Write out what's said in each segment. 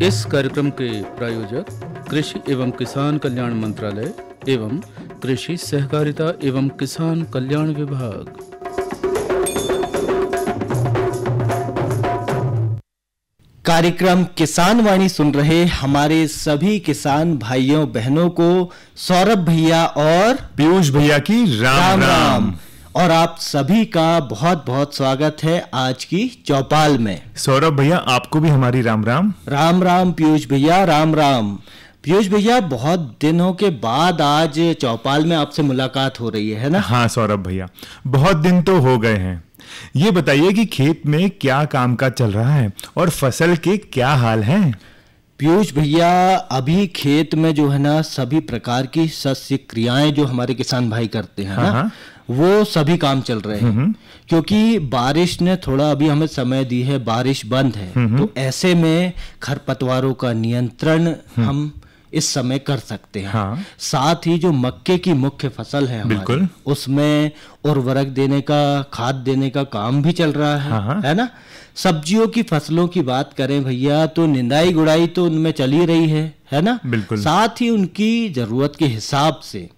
इस कार्यक्रम के प्रायोजक कृषि एवं किसान कल्याण मंत्रालय एवं कृषि सहकारिता एवं किसान कल्याण विभाग। कार्यक्रम किसान वाणी सुन रहे हमारे सभी किसान भाइयों बहनों को सौरभ भैया और पीयूष भैया की राम राम। और आप सभी का बहुत बहुत स्वागत है आज की चौपाल में। सौरभ भैया आपको भी हमारी राम राम। राम राम पीयूष भैया, राम राम। पीयूष भैया, बहुत दिनों के बाद आज चौपाल में आपसे मुलाकात हो रही है ना? हाँ सौरभ भैया, बहुत दिन तो हो गए हैं। ये बताइए कि खेत में क्या कामकाज चल रहा है और फसल के क्या हाल हैं? पीयूष भैया, अभी खेत में जो है ना सभी प्रकार की शस्य क्रियाएं जो हमारे किसान भाई करते हैं ना, वो सभी काम चल रहे हैं। क्योंकि बारिश ने थोड़ा अभी हमें समय दी है, बारिश बंद है, तो ऐसे में खरपतवारों का नियंत्रण हम इस समय कर सकते हैं। साथ ही जो मक्के की मुख्य फसल है हमारी, उसमें उर्वरक देने का, खाद देने का काम भी चल रहा है ना? सब्जियों की फसलों की बात करें भैया, तो निंदाई गुड़ाई तो उनमें चल ही रही है ना? साथ ही उनकी जरूरत के हिसाब से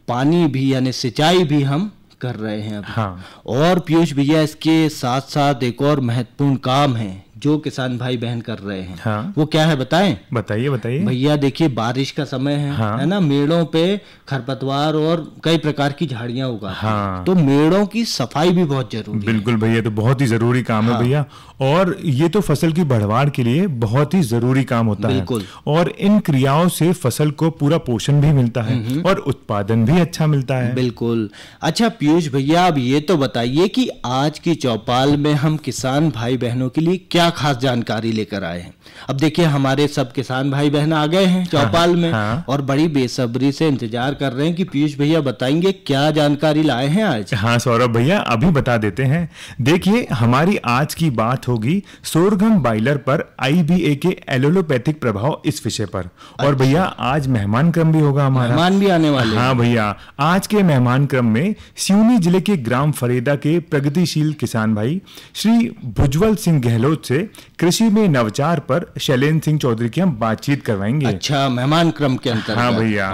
पानी भी यानी सिंचाई भी हम कर रहे हैं अभी। और पीयूष भैया, इसके साथ साथ एक और महत्वपूर्ण काम है जो किसान भाई बहन कर रहे हैं। वो क्या है बताएं? बताइए बताइए भैया। देखिए, बारिश का समय है ना? मेड़ों पे खरपतवार और कई प्रकार की झाड़ियां उगाती हैं, तो मेड़ों की सफाई भी बहुत जरूरी है। बिल्कुल भैया, तो बहुत ही जरूरी काम है भैया। और ये तो फसल की बढ़वाड़ के लिए बहुत ही जरूरी काम होता है। और इन क्रियाओं से फसल को पूरा पोषण भी मिलता है और उत्पादन भी अच्छा मिलता है। बिल्कुल। अच्छा पीयूष भैया, अब ये तो बताइए कि आज की चौपाल में हम किसान भाई बहनों के लिए क्या खास जानकारी लेकर आए हैं? अब देखिए, हमारे सब किसान भाई बहन आ गए हैं चौपाल में और बड़ी बेसब्री से इंतजार कर रहे हैं कि पीयूष भैया बताएंगे क्या जानकारी लाए हैं आज। हाँ सौरभ भैया, अभी बता देते हैं। देखिए, हमारी आज की बात होगी सोरगम बाइलर पर IBA के एलोलोपैथिक प्रभाव, इस विषय पर। और भैया, आज मेहमान क्रम भी होगा हमारा। मेहमान भी आने वाले। हाँ भैया, आज के मेहमान क्रम में सिवनी जिले के ग्राम फरेदा के प्रगतिशील किसान भाई श्री भुजबल सिंह गहलोत से कृषि में नवचार पर शैलेंद्र सिंह चौधरी की हम बातचीत करवाएंगे। अच्छा, मेहमान क्रम के अंतर्गत। हाँ भैया।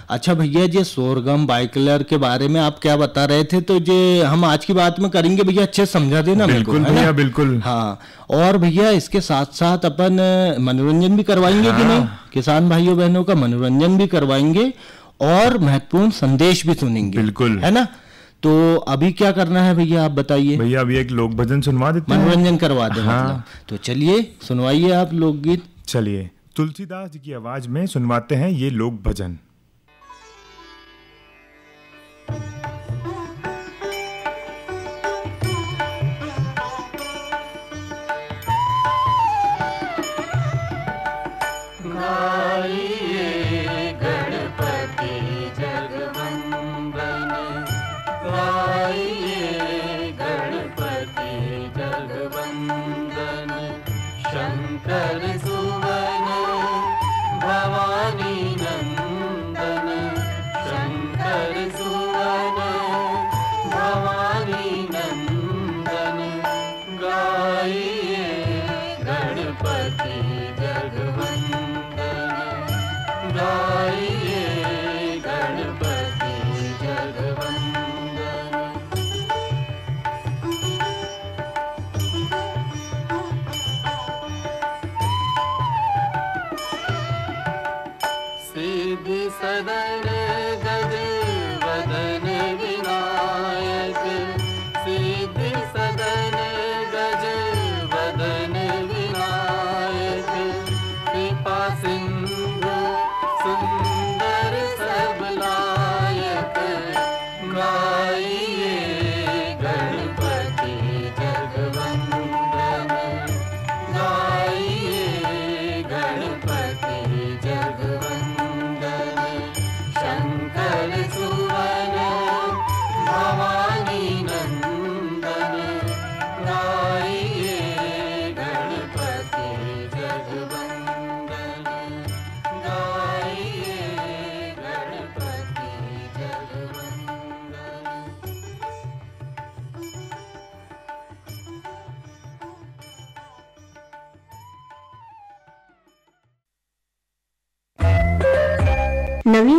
अच्छा भैया, ये सोरगम बाइकलर के बारे में आप क्या बता रहे थे, तो ये हम आज की बात में करेंगे भैया, अच्छे समझा देना। बिल्कुल भैया, बिल्कुल। हाँ, और भैया इसके साथ साथ अपन मनोरंजन भी करवाएंगे कि नहीं? किसान भाइयों बहनों का मनोरंजन भी करवाएंगे और महत्वपूर्ण संदेश भी सुनेंगे। बिल्कुल, है ना? तो अभी क्या करना है भैया, आप बताइए। भैया, अभी एक लोक भजन सुनवा देते हैं। मनोरंजन करवा दें मतलब। तो चलिए सुनवाइए आप लोकगीत। चलिए, तुलसीदास जी की आवाज में सुनवाते हैं ये लोक भजन। शंकर सुवन भवानी नंदन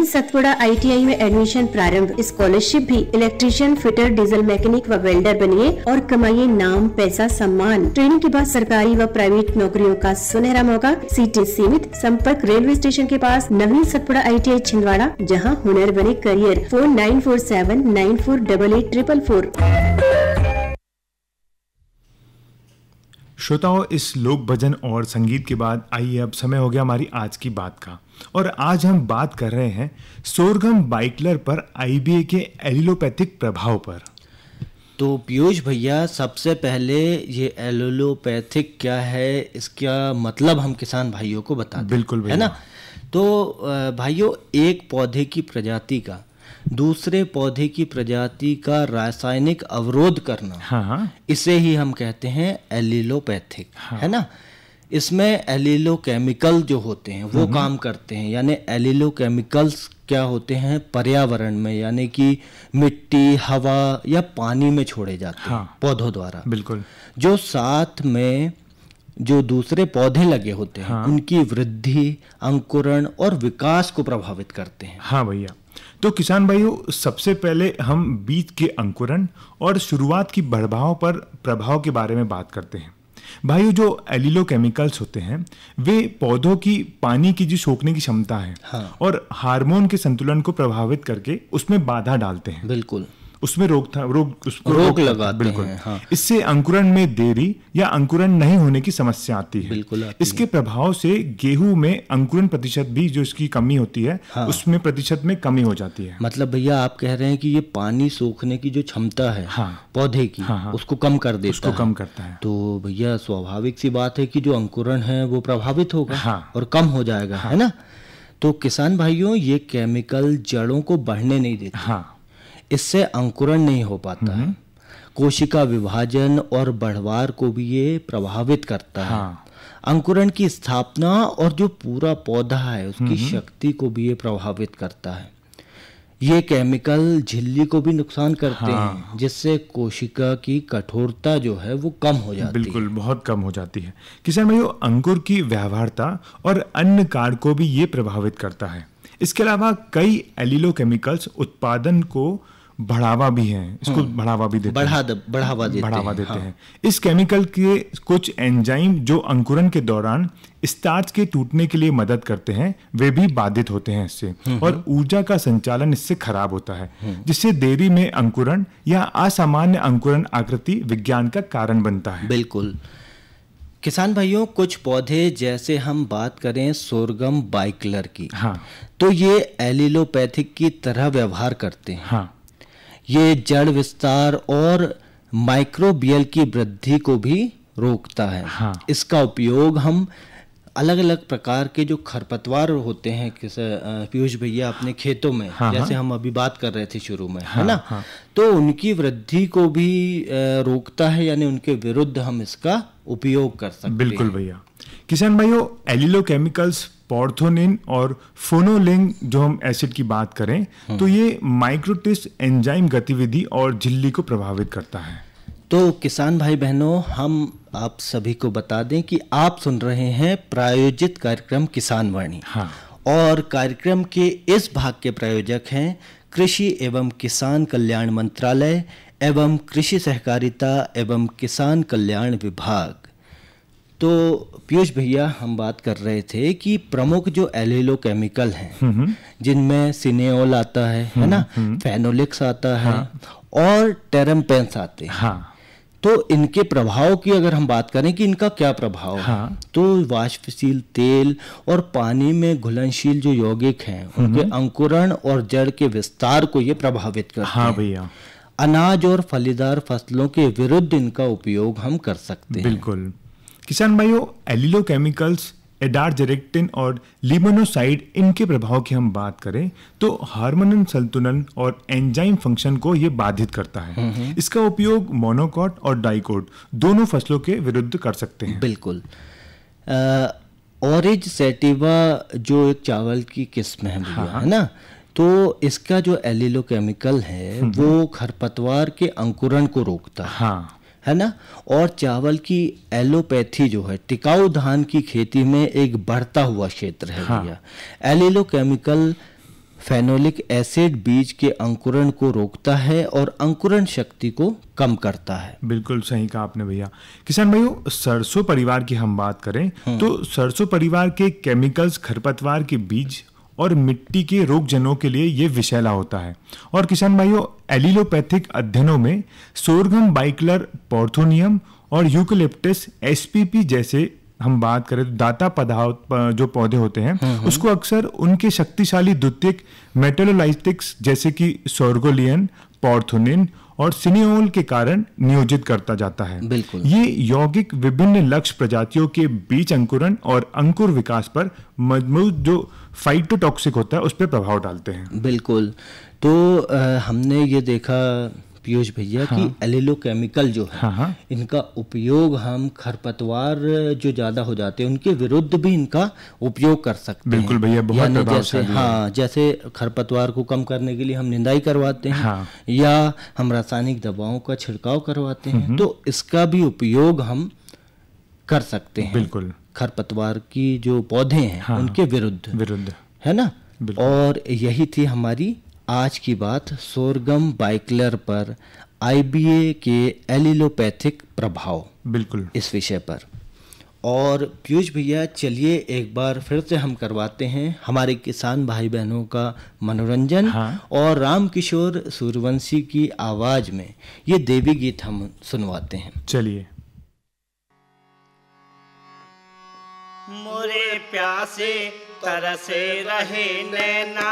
नवीन सतपुड़ा ITI में एडमिशन प्रारंभ। स्कॉलरशिप भी। इलेक्ट्रीशियन, फिटर, डीजल मैकेनिक व वेल्डर बनिए और कमाइए नाम, पैसा, सम्मान। ट्रेनिंग के बाद सरकारी व प्राइवेट नौकरियों का सुनहरा मौका। सीटें सीमित। संपर्क रेलवे स्टेशन के पास नवीन सतपुड़ा ITI छिंदवाड़ा, जहां हुनर बने करियर। फोन 9479488844। श्रोताओं, इस लोक भजन और संगीत के बाद आइए अब समय हो गया हमारी आज की बात का। और आज हम बात कर रहे हैं सोरगम बाइकलर पर IBA के एलिलोपैथिक प्रभाव पर। तो पीयूष भैया, सबसे पहले ये एलिलोपैथिक क्या है, इसका मतलब हम किसान भाइयों को बता दें। बिल्कुल भैया, है ना। तो भाइयों, एक पौधे की प्रजाति का दूसरे पौधे की प्रजाति का रासायनिक अवरोध करना, हाँ, इसे ही हम कहते हैं एलिलोपैथिक। हाँ। है ना। इसमें एलिलोकेमिकल जो होते हैं वो काम करते हैं। यानी एलिलोकेमिकल्स क्या होते हैं, पर्यावरण में यानी कि मिट्टी, हवा या पानी में छोड़े जाते हैं पौधों द्वारा। बिल्कुल। जो साथ में जो दूसरे पौधे लगे होते हैं उनकी वृद्धि, अंकुरण और विकास को प्रभावित करते हैं। हाँ भैया, तो किसान भाइयों, सबसे पहले हम बीज के अंकुरण और शुरुआत की प्रभाव के बारे में बात करते हैं। भाइयों, जो एलिलोकेमिकल्स होते हैं वे पौधों की पानी की जो सोखने की क्षमता है और हार्मोन के संतुलन को प्रभावित करके उसमें बाधा डालते हैं। बिल्कुल। उसमें रोक लगाते बिल्कुल हैं। हाँ। इससे अंकुरण में देरी या अंकुरण नहीं होने की समस्या आती है। बिल्कुल इसके प्रभाव से गेहूं में अंकुरण प्रतिशत भी जो इसकी कमी होती है उसमें प्रतिशत में कमी हो जाती है। मतलब भैया, आप कह रहे हैं कि ये पानी सोखने की जो क्षमता है पौधे की, उसको कम कर देता है। कम करता है। तो भैया, स्वाभाविक सी बात है कि जो अंकुरण है वो प्रभावित होगा और कम हो जाएगा। है ना। तो किसान भाइयों, ये केमिकल जड़ों को बढ़ने नहीं देते। इससे अंकुरण नहीं हो पाता है। कोशिका विभाजन और बढ़वार को भी ये प्रभावित करता है। अंकुरण की स्थापना और जो पूरा पौधा है उसकी शक्ति को भी ये प्रभावित करता है। ये केमिकल झिल्ली को भी नुकसान करते हैं, जिससे कोशिका की कठोरता जो है वो कम हो जाती है। बिल्कुल, बहुत कम हो जाती है। किसान भाइयों, अंकुर की व्यवहारता और अन्य कारक को भी ये प्रभावित करता है। इसके अलावा कई एलिलोकेमिकल्स उत्पादन को बढ़ावा भी हैं, इसको बढ़ावा भी देते हैं। इस केमिकल के कुछ एंजाइम जो अंकुरण के दौरान स्टार्च के टूटने के लिए मदद करते हैं वे भी बाधित होते हैं इससे, और ऊर्जा का संचालन इससे खराब होता है, जिससे देरी में अंकुरण या असामान्य अंकुरण आकृति विज्ञान का कारण बनता है। बिल्कुल। किसान भाइयों, कुछ पौधे जैसे हम बात करें सोरगम बाइकलर की, तो ये एलिलोपैथिक की तरह व्यवहार करते हैं। ये जड़ विस्तार और माइक्रोबियल की वृद्धि को भी रोकता है। इसका उपयोग हम अलग अलग प्रकार के जो खरपतवार होते हैं पीयूष भैया अपने खेतों में, जैसे हम अभी बात कर रहे थे शुरू में, है ना, तो उनकी वृद्धि को भी रोकता है, यानी उनके विरुद्ध हम इसका उपयोग कर सकते हैं। बिल्कुल भैया। किसान भाइयों, एलिलोकेमिकल्स पोर्थोनिन और फोनोलिंग जो हम एसिड की बात करें तो ये माइक्रोटिस एंजाइम गतिविधि और झिल्ली को प्रभावित करता है। तो किसान भाई बहनों, हम आप सभी को बता दें कि आप सुन रहे हैं प्रायोजित कार्यक्रम किसान वाणी, और कार्यक्रम के इस भाग के प्रायोजक हैं कृषि एवं किसान कल्याण मंत्रालय एवं कृषि सहकारिता एवं किसान कल्याण विभाग। तो पीयूष भैया, हम बात कर रहे थे कि प्रमुख जो एलिलोकेमिकल हैं, जिनमें सिनेओल आता है ना, फेनोलिक्स आता है और टेरम्पेन्स आते हैं। तो इनके प्रभाव की अगर हम बात करें कि इनका क्या प्रभाव है, तो वाष्पशील तेल और पानी में घुलनशील जो यौगिक हैं उनके अंकुरण और जड़ के विस्तार को ये प्रभावित करते हैं। भैया, अनाज और फलीदार फसलों के विरुद्ध इनका उपयोग हम कर सकते हैं। बिल्कुल। किसान भाइयों, एलिलोकेमिकल्स एडारजेरेक्टिन और लिमोनोसाइड, इनके प्रभाव की हम बात करें तो हार्मोनल संतुलन और एंजाइम फंक्शन को ये बाधित करता है। इसका उपयोग मोनोकॉट और डाइकोट दोनों फसलों के विरुद्ध कर सकते हैं। बिल्कुल। ऑरेंज सैटिवा जो एक चावल की किस्म है भैया, है ना, तो इसका जो एलिलोकेमिकल है वो खरपतवार के अंकुरण को रोकता है ना, और चावल की एलोपैथी जो है टिकाऊ धान की खेती में एक बढ़ता हुआ क्षेत्र है भैया। एलिलोकेमिकल फेनोलिक एसिड बीज के अंकुरण को रोकता है और अंकुरण शक्ति को कम करता है। बिल्कुल सही कहा आपने भैया। किसान भाइयों, सरसों परिवार की हम बात करें तो सरसों परिवार के केमिकल्स खरपतवार के बीज और मिट्टी के रोगजनों के लिए ये विषैला होता है। और किसान भाइयों, एलिलोपैथिक अध्ययनों में सोरगम बाइक्लर पॉर्थोनियम और यूकेलिप्टस एसपीपी जैसे हम बात करें तो दाता पदार्थ जो पौधे होते हैं उसको अक्सर उनके शक्तिशाली द्वितीयक मेटालोलाइटिक्स जैसे कि सोरगोलियन, पॉर्थोनिन और सिनियोल के कारण नियोजित करता जाता है। बिल्कुल। ये यौगिक विभिन्न लक्ष्य प्रजातियों के बीज अंकुरण और अंकुर विकास पर मजबूत जो फाइटोटॉक्सिक होता है उस पर प्रभाव डालते हैं। बिल्कुल। तो हमने ये देखा पीयूष भैया कि एलिलोकेमिकल जो है इनका उपयोग हम खरपतवार जो ज्यादा हो जाते हैं उनके विरुद्ध भी इनका उपयोग कर सकते हैं। बिल्कुल भैया, बहुत प्रभावशाली है। जैसे खरपतवार को कम करने के लिए हम निंदाई करवाते हैं या हम रासायनिक दवाओं का छिड़काव करवाते हैं, तो इसका भी उपयोग हम कर सकते हैं। बिल्कुल। खरपतवार की जो पौधे हैं उनके विरुद्ध है ना। और यही थी हमारी आज की बात सोरगम बाइक्लर पर आईबीए के एलिलोपैथिक प्रभाव। बिल्कुल। इस विषय पर। और पीयूष भैया, चलिए एक बार फिर से हम करवाते हैं हमारे किसान भाई बहनों का मनोरंजन और रामकिशोर सूर्यवंशी की आवाज में ये देवी गीत हम सुनवाते हैं। चलिए। मोरे प्यासे तरसे रहे नैना,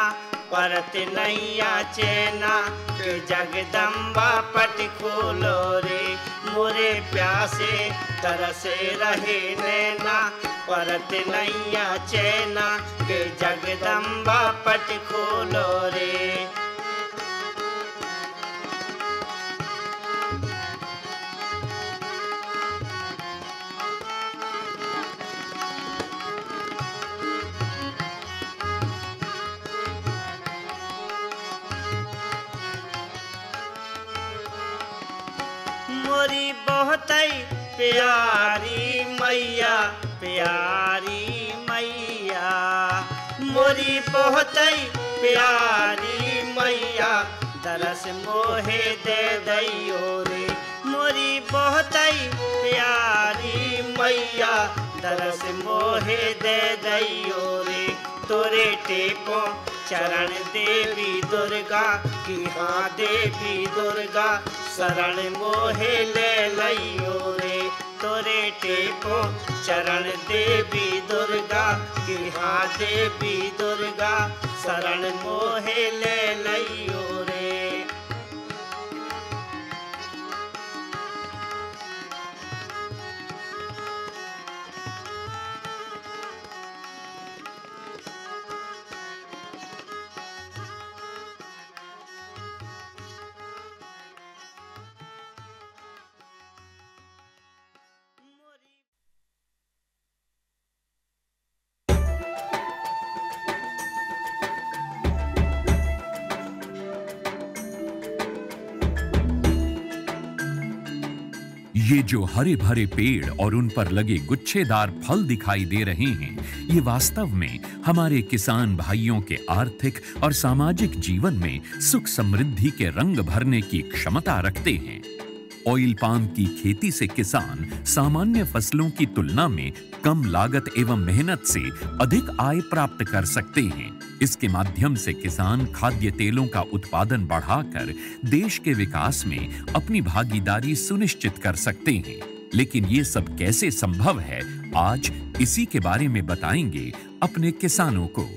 परत नैया चैना के जगदम्बा पट खोलो रे। मोरे प्यासे तरसे रहे नैना, परत नैया चैना के जगदम्बा पट खोलो रे। मोरी बहुत प्यारी मैया, प्यारी मैया, मोरी बहुत प्यारी मैया, दरस मोहे दे दैयो रे। मोरी बहुत प्यारी मैया, दरस मोहे दे दैयो रे। तोरे टेको चरण देवी दुर्गा की, हाँ देवी दुर्गा शरण मोहे ले लइयो रे। तोरे टेको चरण देवी दुर्गा की, हाँ देवी दुर्गा शरण मोहे ले लइयो रे। ये जो हरे भरे पेड़ और उन पर लगे गुच्छेदार फल दिखाई दे रहे हैं, ये वास्तव में हमारे किसान भाइयों के आर्थिक और सामाजिक जीवन में सुख समृद्धि के रंग भरने की क्षमता रखते हैं। ऑयल पाम की खेती से किसान सामान्य फसलों की तुलना में कम लागत एवं मेहनत से अधिक आय प्राप्त कर सकते हैं। इसके माध्यम से किसान खाद्य तेलों का उत्पादन बढ़ाकर देश के विकास में अपनी भागीदारी सुनिश्चित कर सकते हैं। लेकिन ये सब कैसे संभव है, आज इसी के बारे में बताएंगे अपने किसानों को।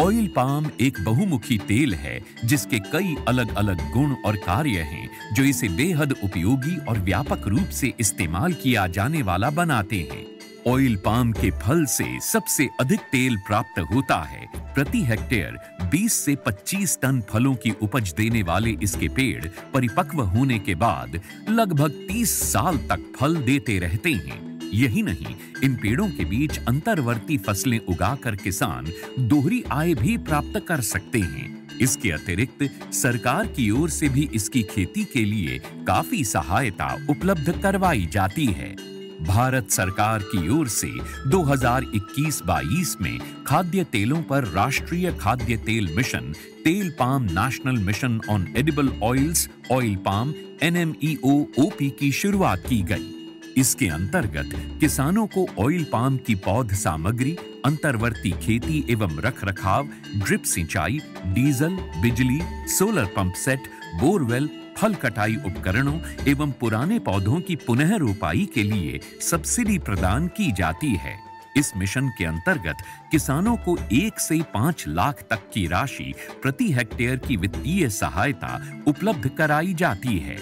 ऑयल पाम एक बहुमुखी तेल है जिसके कई अलग अलग गुण और कार्य हैं जो इसे बेहद उपयोगी और व्यापक रूप से इस्तेमाल किया जाने वाला बनाते हैं। ऑयल पाम के फल से सबसे अधिक तेल प्राप्त होता है। प्रति हेक्टेयर 20 से 25 टन फलों की उपज देने वाले इसके पेड़ परिपक्व होने के बाद लगभग 30 साल तक फल देते रहते हैं। यही नहीं, इन पेड़ों के बीच अंतर्वर्ती फसलें उगाकर किसान दोहरी आय भी प्राप्त कर सकते हैं। इसके अतिरिक्त सरकार की ओर से भी इसकी खेती के लिए काफी सहायता उपलब्ध करवाई जाती है। भारत सरकार की ओर से 2021-22 में खाद्य तेलों पर राष्ट्रीय खाद्य तेल मिशन, तेल palm national mission on edible oils, oil palm NMEO-OP की शुरुआत की गई। इसके अंतर्गत किसानों को ऑयल पाम की पौध सामग्री, अंतर्वर्ती खेती एवं रखरखाव, ड्रिप सिंचाई, डीजल, बिजली, सोलर पंप सेट, बोरवेल, फल कटाई उपकरणों एवं पुराने पौधों की पुनः रोपाई के लिए सब्सिडी प्रदान की जाती है। इस मिशन के अंतर्गत किसानों को 1 से 5 लाख तक की राशि प्रति हेक्टेयर की वित्तीय सहायता उपलब्ध कराई जाती है।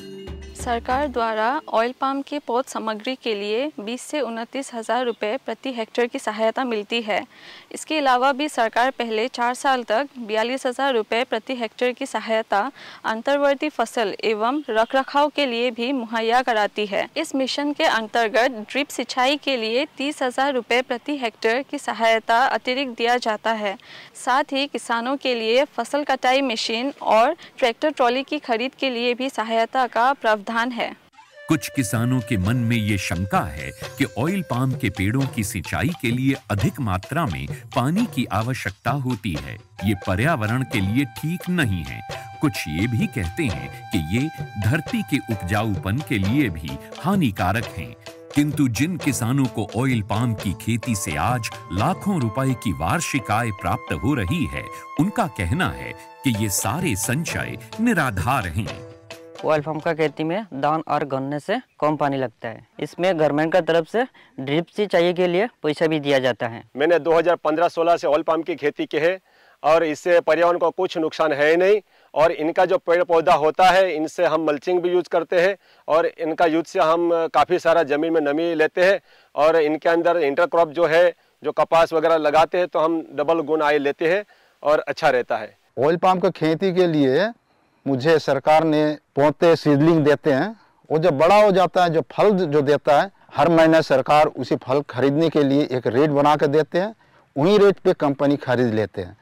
सरकार द्वारा ऑयल पाम की पौध सामग्री के लिए 20 से 29 हज़ार रुपये प्रति हेक्टेयर की सहायता मिलती है। इसके अलावा भी सरकार पहले 4 साल तक 42 हज़ार रुपये प्रति हेक्टेयर की सहायता अंतर्वर्ती फसल एवं रखरखाव के लिए भी मुहैया कराती है। इस मिशन के अंतर्गत ड्रिप सिंचाई के लिए 30 हज़ार रुपये प्रति हेक्टेयर की सहायता अतिरिक्त दिया जाता है। साथ ही किसानों के लिए फसल कटाई मशीन और ट्रैक्टर ट्रॉली की खरीद के लिए भी सहायता का प्रावधान है। कुछ किसानों के मन में ये शंका है कि ऑयल पाम के पेड़ों की सिंचाई के लिए अधिक मात्रा में पानी की आवश्यकता होती है। ये पर्यावरण के लिए ठीक नहीं है। कुछ ये भी कहते हैं कि ये धरती के उपजाऊपन के लिए भी हानिकारक हैं। किंतु जिन किसानों को ऑयल पाम की खेती से आज लाखों रुपए की वार्षिक आय प्राप्त हो रही है, उनका कहना है कि ये सारे संचय निराधार हैं। ऑयल पाम का खेती में धान और गन्ने से कम पानी लगता है। इसमें गवर्नमेंट का तरफ से ड्रिप सिंचाई के लिए पैसा भी दिया जाता है। मैंने 2015-16 से ऑयल पाम की खेती की है और इससे पर्यावरण को कुछ नुकसान है नहीं। और इनका जो पेड़ पौधा होता है, इनसे हम मल्चिंग भी यूज करते हैं और इनका यूज से हम काफ़ी सारा ज़मीन में नमी लेते हैं। और इनके अंदर इंटरक्रॉप जो है, जो कपास वगैरह लगाते हैं तो हम डबल गुण आय लेते हैं और अच्छा रहता है। ऑयल पाम की खेती के लिए मुझे सरकार ने पौधे सीडलिंग देते हैं। वो जब बड़ा हो जाता है, जो फल जो देता है, हर महीने सरकार उसी फल खरीदने के लिए एक रेट बना के देते हैं। उन्हीं रेट पे कंपनी खरीद लेते हैं।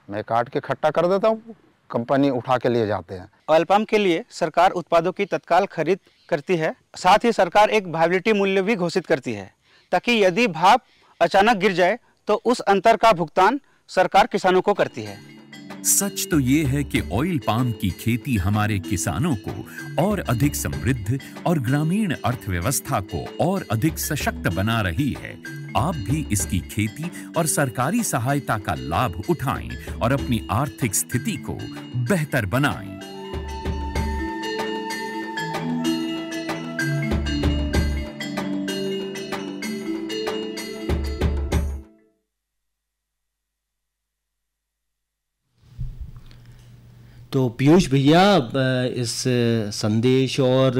मैं काट के इकट्ठा कर देता हूँ, कंपनी उठा के लिए जाते हैं। ऑयल पाम के लिए सरकार उत्पादों की तत्काल खरीद करती है। साथ ही सरकार एक वायबिलिटी मूल्य भी घोषित करती है, ताकि यदि भाव अचानक गिर जाए तो उस अंतर का भुगतान सरकार किसानों को करती है। सच तो ये है कि ऑयल पाम की खेती हमारे किसानों को और अधिक समृद्ध और ग्रामीण अर्थव्यवस्था को और अधिक सशक्त बना रही है। आप भी इसकी खेती और सरकारी सहायता का लाभ उठाएं और अपनी आर्थिक स्थिति को बेहतर बनाएं। तो पीयूष भैया, इस संदेश और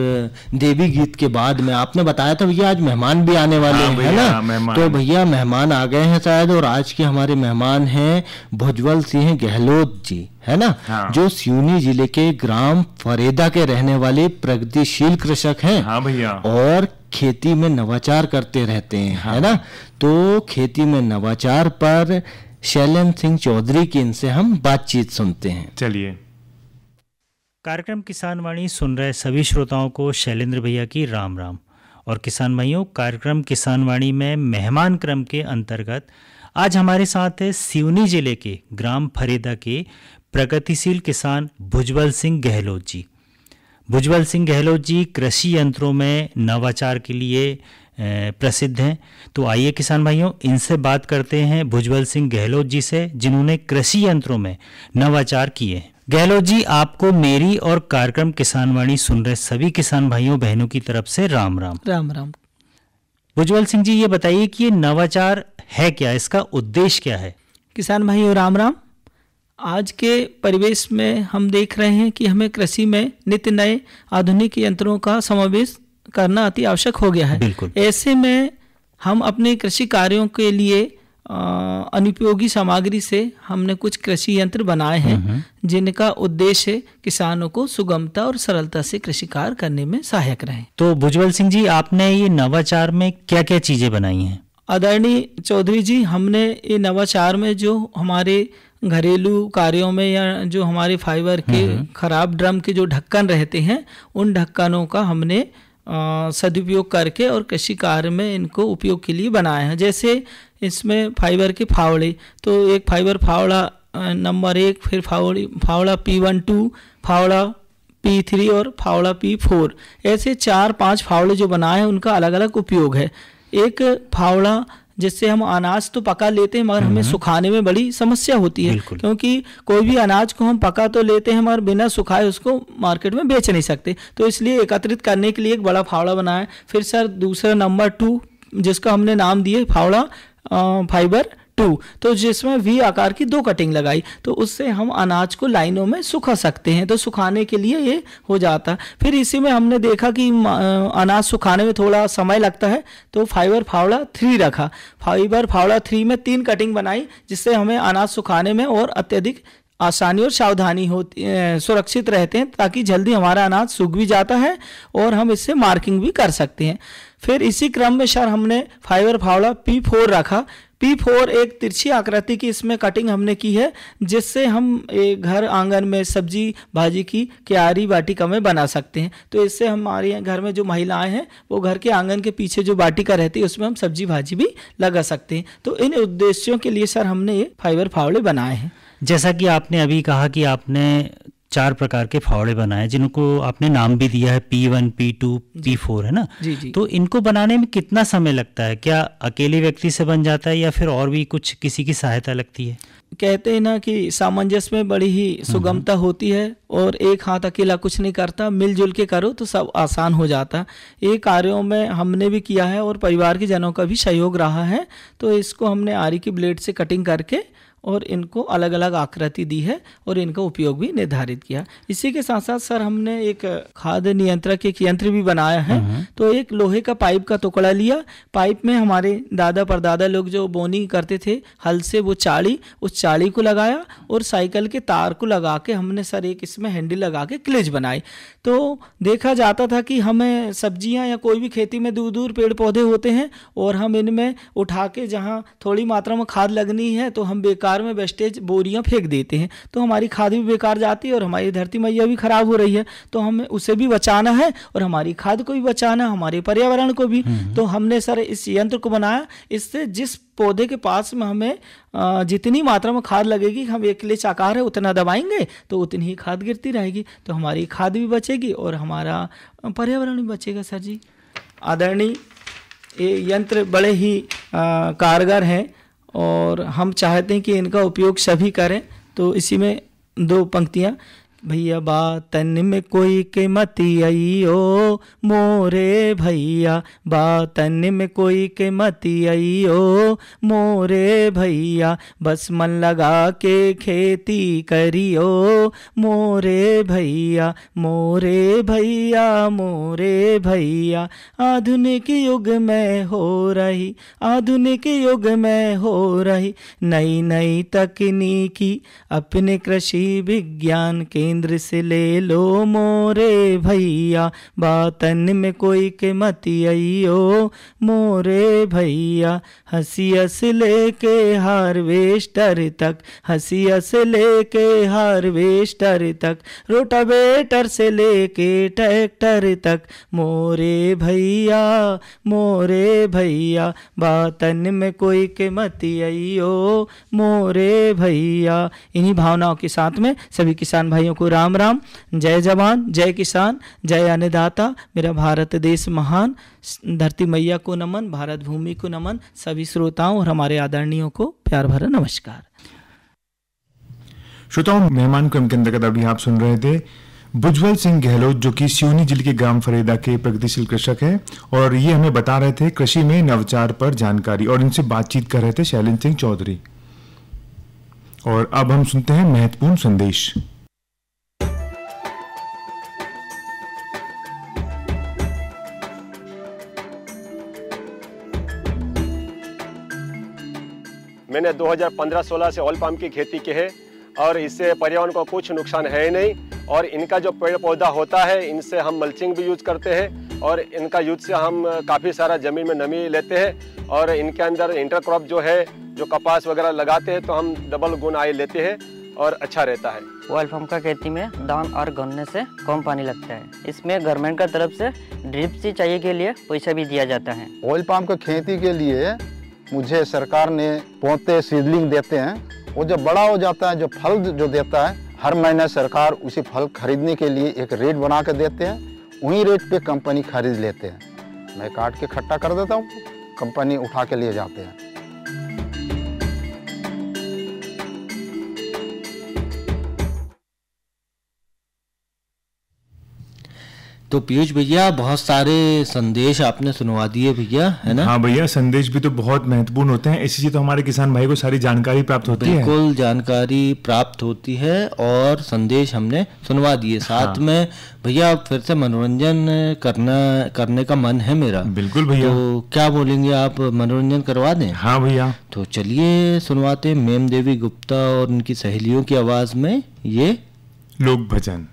देवी गीत के बाद में आपने बताया था भैया आज मेहमान भी आने वाले हैं ना। तो भैया मेहमान आ गए हैं शायद, और आज के हमारे मेहमान हैं भुजबल सिंह गहलोत जी, है ना। जो सिवनी जिले के ग्राम फरेदा के रहने वाले प्रगतिशील कृषक हैं। हाँ भैया। और खेती में नवाचार करते रहते हैं, है ना। तो खेती में नवाचार पर शैलेंद्र सिंह चौधरी की इनसे हम बातचीत सुनते हैं। चलिए। कार्यक्रम किसान वाणी सुन रहे सभी श्रोताओं को शैलेंद्र भैया की राम राम। और किसान भाइयों, कार्यक्रम किसान वाणी में मेहमान क्रम के अंतर्गत आज हमारे साथ है सिवनी जिले के ग्राम फरेदा के प्रगतिशील किसान भुजबल सिंह गहलोत जी। भुजबल सिंह गहलोत जी कृषि यंत्रों में नवाचार के लिए प्रसिद्ध हैं। तो आइए किसान भाइयों, इनसे बात करते हैं भुजबल सिंह गहलोत जी से, जिन्होंने कृषि यंत्रों में नवाचार किए। गहलोत जी, आपको मेरी और कार्यक्रम किसान वाणी सुन रहे सभी किसान भाइयों बहनों की तरफ से राम राम। राम राम। भुजबल सिंह जी, ये बताइए कि ये नवाचार है क्या, इसका उद्देश्य क्या है? किसान भाइयों राम राम। आज के परिवेश में हम देख रहे हैं कि हमें कृषि में नित्य नए आधुनिक यंत्रों का समावेश करना अति आवश्यक हो गया है। बिल्कुल। ऐसे में हम अपने कृषि कार्यों के लिए अनुपयोगी सामग्री से हमने कुछ कृषि यंत्र बनाए हैं, जिनका उद्देश्य किसानों को सुगमता और सरलता से कृषि कार्य करने में सहायक रहे। तो भुजबल सिंह जी, आपने ये नवाचार में क्या क्या चीजें बनाई हैं? आदरणीय चौधरी जी, हमने ये नवाचार में जो हमारे घरेलू कार्यों में या जो हमारे फाइबर के खराब ड्रम के जो ढक्कन रहते हैं, उन ढक्कनों का हमने सदुपयोग करके और कृषि कार्य में इनको उपयोग के लिए बनाए हैं। जैसे इसमें फाइबर के फावड़े, तो एक फाइबर फावड़ा नंबर 1, फिर फावड़ा P12, फावड़ा P3 और फावड़ा P4, ऐसे 4-5 फावड़े जो बनाए हैं उनका अलग अलग उपयोग है। एक फावड़ा जिससे हम अनाज तो पका लेते हैं मगर हमें सुखाने में बड़ी समस्या होती है, क्योंकि कोई भी अनाज को हम पका तो लेते हैं मगर बिना सुखाए उसको मार्केट में बेच नहीं सकते, तो इसलिए एकत्रित करने के लिए एक बड़ा फावड़ा बनाया। फिर सर दूसरा नंबर 2 जिसका हमने नाम दिए फावड़ा फाइबर 2, तो जिसमें V आकार की 2 कटिंग लगाई, तो उससे हम अनाज को लाइनों में सुखा सकते हैं, तो सुखाने के लिए ये हो जाता। फिर इसी में हमने देखा कि अनाज सुखाने में थोड़ा समय लगता है, तो फाइबर फावड़ा 3 रखा। फाइबर फावड़ा 3 में 3 कटिंग बनाई, जिससे हमें अनाज सुखाने में और अत्यधिक आसानी और सावधानी होती, सुरक्षित रहते हैं, ताकि जल्दी हमारा अनाज सूख भी जाता है और हम इससे मार्किंग भी कर सकते हैं। फिर इसी क्रम में सर हमने फाइबर फावड़ा P4 रखा। P4 एक तिरछी आकृति की इसमें कटिंग हमने की है, जिससे हम एक घर आंगन में सब्जी भाजी की क्यारी वाटिका में बना सकते हैं। तो इससे हमारे घर में जो महिलाएं हैं वो घर के आंगन के पीछे जो वाटिका रहती है उसमें हम सब्जी भाजी भी लगा सकते हैं। तो इन उद्देश्यों के लिए सर हमने ये फाइबर फावड़े बनाए हैं। जैसा कि आपने अभी कहा कि आपने 4 प्रकार के फावड़े बनाए, जिनको आपने नाम भी दिया है P1, P2, P4, है ना? जी। तो इनको बनाने में कितना समय लगता है? क्या अकेले व्यक्ति से बन जाता है या फिर और भी कुछ किसी की सहायता लगती है? कहते हैं ना कि सामंजस्य में बड़ी ही सुगमता होती है और एक हाथ अकेला कुछ नहीं करता, मिलजुल के करो तो सब आसान हो जाता। ये कार्यों में हमने भी किया है और परिवार के जनों का भी सहयोग रहा है। तो इसको हमने आरी की ब्लेड से कटिंग करके और इनको अलग अलग आकृति दी है और इनका उपयोग भी निर्धारित किया। इसी के साथ साथ सर हमने एक खाद्य नियंत्रक एक यंत्र भी बनाया है। तो एक लोहे का पाइप का टुकड़ा लिया, पाइप में हमारे दादा परदादा लोग जो बोनी करते थे हल से, वो चाड़ी, उस चाड़ी को लगाया और साइकिल के तार को लगा के हमने सर एक इसमें हैंडल लगा के क्लिच बनाई। तो देखा जाता था कि हमें सब्जियां या कोई भी खेती में दूर दूर पेड़ पौधे होते हैं और हम इनमें उठा के जहाँ थोड़ी मात्रा में खाद लगनी है तो हम बेकार में वेस्टेज बोरियां फेंक देते हैं, तो हमारी खाद भी बेकार जाती है और हमारी धरती मैया भी खराब हो रही है। तो हमें उसे भी बचाना है और हमारी खाद को भी बचाना, हमारे पर्यावरण को भी। तो हमने सर इस यंत्र को बनाया, इससे जिस पौधे के पास में हमें जितनी मात्रा में खाद लगेगी, हम 1 क्लिच आकार है उतना दबाएंगे तो उतनी ही खाद गिरती रहेगी, तो हमारी खाद भी बचेगी और हमारा पर्यावरण भी बचेगा। सर जी आदरणीय, ये यंत्र बड़े ही कारगर हैं और हम चाहते हैं कि इनका उपयोग सभी करें। तो इसी में 2 पंक्तियां, भैया बातन में कोई कीमती आइयो मोरे भैया, बातन में कोई कीमती आइयो मोरे भैया, बस मन लगा के खेती करियो मोरे भैया, मोरे भैया, मोरे भैया। आधुनिक युग में हो रही, आधुनिक युग में हो रही नई नई तकनीकी, अपने कृषि विज्ञान केंद्र से ले लो मोरे भैया, बातन में कोई कीमती आइयो मोरे भैया। हंसिया से लेके हार्वेस्टर तक, हंसिया से लेके हार्वेस्टर तक, रोटावेटर से लेके ट्रैक्टर तक, मोरे भैया, मोरे भैया, बातन में कोई कीमती आइयो मोरे भैया। इन्हीं भावनाओं के साथ में सभी किसान भाइयों को राम राम। जय जवान, जय किसान, जय अन्नदाता। मेरा भारत देश महान, धरती मैया को नमन, भारत भूमि को नमन। सभी श्रोताओं और हमारे आदरणीयों को प्यार भरा नमस्कार। श्रोताओं, मेहमान क्रम के अंतर्गत अभी आप सुन रहे थे भुजबल सिंह गहलोत, जो कि सिवनी जिले के ग्राम फरेदा के प्रगतिशील कृषक हैं और ये हमें बता रहे थे कृषि में नवाचार पर जानकारी, और इनसे बातचीत कर रहे थे शैलेंद्र सिंह चौधरी। और अब हम सुनते हैं महत्वपूर्ण संदेश। मैंने 2015-16 से ऑयल पाम की खेती की है और इससे पर्यावरण को कुछ नुकसान है ही नहीं, और इनका जो पेड़ पौधा होता है इनसे हम मल्चिंग भी यूज करते हैं और इनका यूज से हम काफ़ी सारा ज़मीन में नमी लेते हैं, और इनके अंदर इंटरक्रॉप जो है, जो कपास वगैरह लगाते हैं तो हम डबल गुण आय लेते हैं। और अच्छा रहता है। ऑयल पंप का खेती में धान और गन्ने से कम पानी लगता है। इसमें गवर्नमेंट का तरफ से ड्रिप सिंचाई के लिए पैसा भी दिया जाता है। ऑयल पाम की खेती के लिए मुझे सरकार ने पौधे सीडलिंग देते हैं। वो जब बड़ा हो जाता है, जो फल जो देता है, हर महीने सरकार उसी फल खरीदने के लिए एक रेट बना के देते हैं। वही रेट पे कंपनी खरीद लेते हैं। मैं काट के इकट्ठा कर देता हूँ, कंपनी उठा के लिए जाते हैं। तो पीयूष भैया, बहुत सारे संदेश आपने सुनवा दिए भैया, है ना? हाँ भैया, संदेश भी तो बहुत महत्वपूर्ण होते हैं। इसी से तो हमारे किसान भाई को सारी जानकारी प्राप्त होती है। बिल्कुल जानकारी प्राप्त होती है और संदेश हमने सुनवा दिए। साथ में भैया फिर से मनोरंजन करने का मन है मेरा। बिल्कुल भैया। तो क्या बोलेंगे आप, मनोरंजन करवा दें? हाँ भैया। तो चलिए सुनवाते मेम देवी गुप्ता और उनकी सहेलियों की आवाज में ये लोक भजन।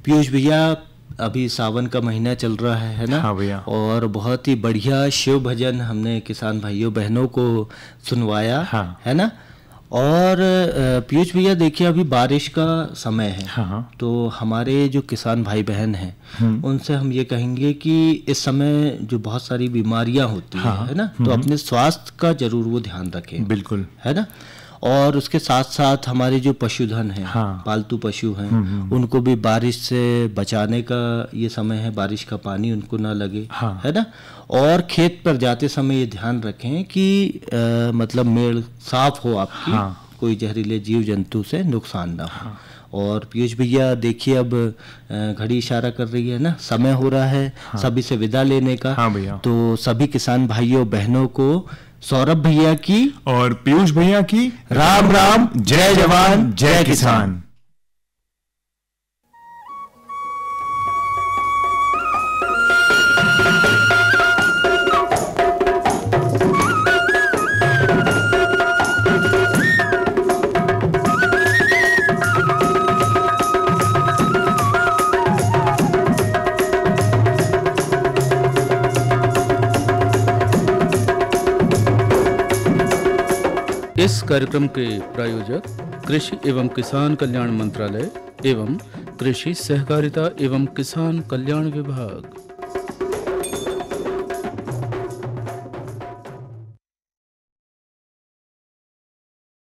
पीयूष भैया, अभी सावन का महीना चल रहा है ना? हाँ भैया। और बहुत ही बढ़िया शिव भजन हमने किसान भाइयों बहनों को सुनवाया। हाँ। है ना? और पीयूष भैया देखिए, अभी बारिश का समय है। हाँ। तो हमारे जो किसान भाई बहन हैं उनसे हम ये कहेंगे कि इस समय जो बहुत सारी बीमारियां होती है ना, तो अपने स्वास्थ्य का जरूर वो ध्यान रखें। बिल्कुल, है ना? और उसके साथ साथ हमारे जो पशुधन है, पालतू पशु हैं, उनको भी बारिश से बचाने का ये समय है। बारिश का पानी उनको ना लगे, है ना? और खेत पर जाते समय ये ध्यान रखें कि मतलब मेड़ साफ हो आपकी, कोई जहरीले जीव जंतु से नुकसान ना हो। और पीयूष भैया देखिए, अब घड़ी इशारा कर रही है ना, समय हो रहा है सभी से विदा लेने का। भैया। तो सभी किसान भाइयों बहनों को सौरभ भैया की और पीयूष भैया की राम राम, जय जवान जय किसान। इस कार्यक्रम के प्रायोजक कृषि एवं किसान कल्याण मंत्रालय एवं कृषि सहकारिता एवं किसान कल्याण विभाग।